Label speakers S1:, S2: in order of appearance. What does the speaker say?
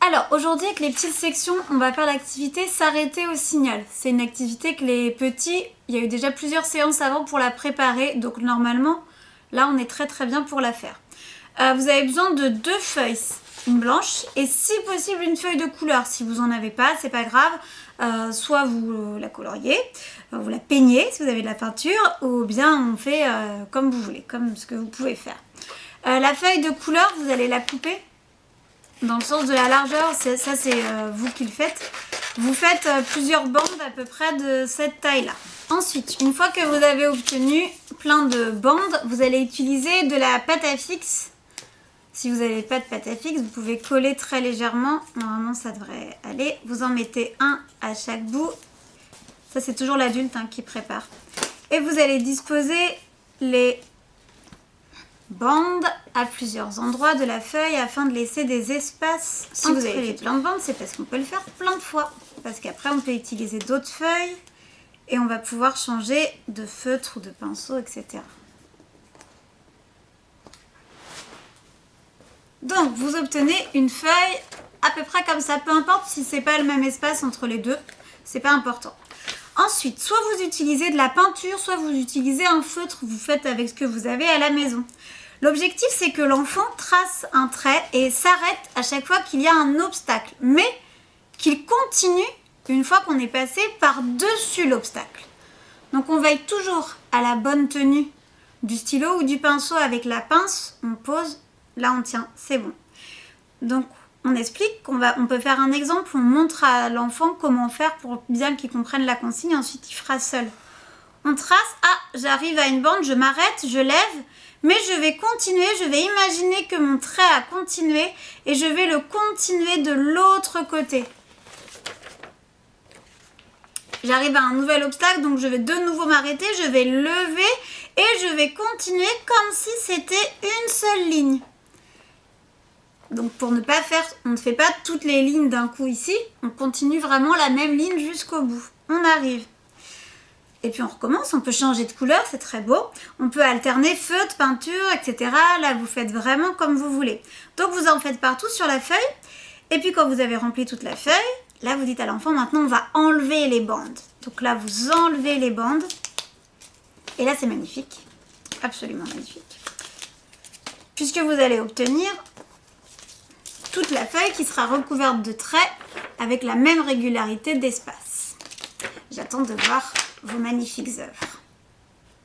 S1: Alors aujourd'hui avec les petites sections, on va faire l'activité s'arrêter au signal. C'est une activité que les petits, il y a eu déjà plusieurs séances avant pour la préparer, donc normalement là on est très bien pour la faire. Vous avez besoin de 2 feuilles, une blanche et si possible une feuille de couleur. Si vous en avez pas, c'est pas grave, soit vous la coloriez, vous la peignez si vous avez de la peinture, ou bien on fait comme vous voulez, comme ce que vous pouvez faire. La feuille de couleur, vous allez la couper dans le sens de la largeur, ça c'est vous qui le faites. Vous faites plusieurs bandes à peu près de cette taille-là. Ensuite, une fois que vous avez obtenu plein de bandes, vous allez utiliser de la pâte à fixe. Si vous n'avez pas de pâte à fixe, vous pouvez coller très légèrement. Normalement, ça devrait aller. Vous en mettez un à chaque bout. Ça, c'est toujours l'adulte qui prépare. Et vous allez disposer les bandes à plusieurs endroits de la feuille afin de laisser des espaces. Si vous avez fait plein de bandes, c'est parce qu'on peut le faire plein de fois. Parce qu'après, on peut utiliser d'autres feuilles et on va pouvoir changer de feutre ou de pinceau, etc. Donc, vous obtenez une feuille à peu près comme ça. Peu importe si c'est pas le même espace entre les deux, c'est pas important. Ensuite, soit vous utilisez de la peinture, soit vous utilisez un feutre. Vous faites avec ce que vous avez à la maison. L'objectif, c'est que l'enfant trace un trait et s'arrête à chaque fois qu'il y a un obstacle, mais qu'il continue une fois qu'on est passé par-dessus l'obstacle. Donc, on veille toujours à la bonne tenue du stylo ou du pinceau avec la pince. On pose, là on tient, c'est bon. Donc, on explique on peut faire un exemple, on montre à l'enfant comment faire pour bien qu'il comprenne la consigne, ensuite il fera seul. On trace, j'arrive à une bande, je m'arrête, je lève, mais je vais continuer, je vais imaginer que mon trait a continué et je vais le continuer de l'autre côté. J'arrive à un nouvel obstacle, donc je vais de nouveau m'arrêter, je vais lever et je vais continuer comme si c'était une seule ligne. Donc pour ne pas faire, on ne fait pas toutes les lignes d'un coup ici, on continue vraiment la même ligne jusqu'au bout. On arrive. Et puis on recommence, on peut changer de couleur, c'est très beau. On peut alterner feutre, peinture, etc. Là, vous faites vraiment comme vous voulez. Donc vous en faites partout sur la feuille. Et puis quand vous avez rempli toute la feuille, là vous dites à l'enfant, maintenant on va enlever les bandes. Donc là, vous enlevez les bandes. Et là, c'est magnifique. Absolument magnifique. Puisque vous allez obtenir toute la feuille qui sera recouverte de traits avec la même régularité d'espace. J'attends de voir vos magnifiques œuvres.